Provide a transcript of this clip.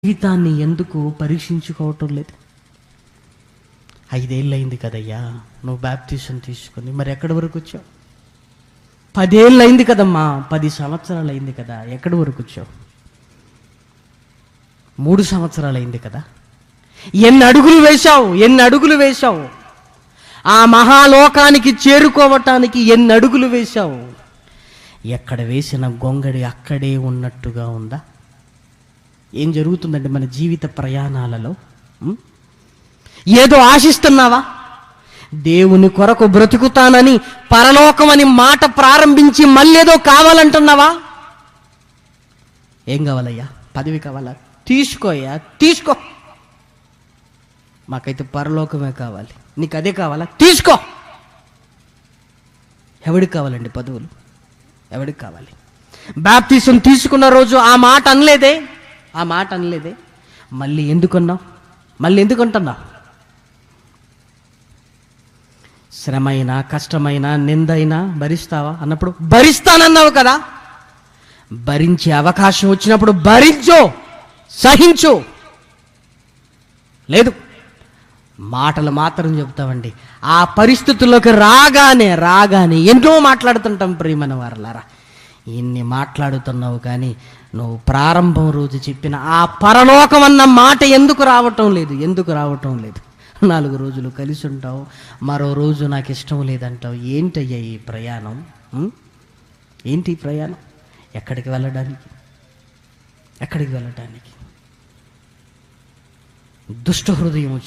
జీవితాన్ని ఎందుకు పరీక్షించుకోవటం లేదు? 5 ఏళ్ళు అయింది కదయ్యా నువ్వు బాప్టిజం తీసుకుని, మరి ఎక్కడి వరకు వచ్చావు? 10 ఏళ్ళు అయింది కదమ్మా, 10 సంవత్సరాలు అయింది కదా, ఎక్కడి వరకు వచ్చావు? 3 సంవత్సరాలు అయింది కదా, ఎన్ని అడుగులు వేశావు? ఆ మహాలోకానికి చేరుకోవటానికి ఎన్ని అడుగులు వేశావు? ఎక్కడ వేసిన గొంగడి అక్కడే ఉన్నట్టుగా ఉందా? ఏం జరుగుతుందండి మన జీవిత ప్రయాణాలలో? ఏదో ఆశిస్తున్నావా? దేవుని కొరకు బ్రతుకుతానని పరలోకం అని మాట ప్రారంభించి మళ్ళీ ఏదో కావాలంటున్నావా? ఏం కావాలయ్యా? పదవి కావాలా? తీసుకోయ్యా, తీసుకో. మాకైతే పరలోకమే కావాలి. నీకు అదే కావాలా? తీసుకో. ఎవడికి కావాలండి పదవులు? ఎవడికి కావాలి? బాప్టిజం తీసుకున్న రోజు ఆ మాట అనలేదే. మళ్ళీ ఎందుకన్నావు? ఎందుకంటున్నావు? శ్రమైనా కష్టమైనా నిందైనా భరిస్తావా అన్నప్పుడు భరిస్తానన్నావు కదా. భరించే అవకాశం వచ్చినప్పుడు భరించు, సహించు. లేదు, మాటలు మాత్రం చెప్తామండి. ఆ పరిస్థితుల్లోకి రాగానే ఎన్నో మాట్లాడుతుంటాం. ప్రియమైన వారలారా, ఇన్ని మాట్లాడుతున్నావు కానీ నువ్వు ప్రారంభం రోజు చెప్పిన ఆ పరలోకం అన్న మాట ఎందుకు రావటం లేదు? 4 రోజులు కలిసి ఉంటావు, మరో రోజు నాకు ఇష్టం లేదంటావు. ఏంటయ్యా ఈ ప్రయాణం? ఏంటి ఈ ప్రయాణం? ఎక్కడికి వెళ్ళడానికి? దుష్ట హృదయం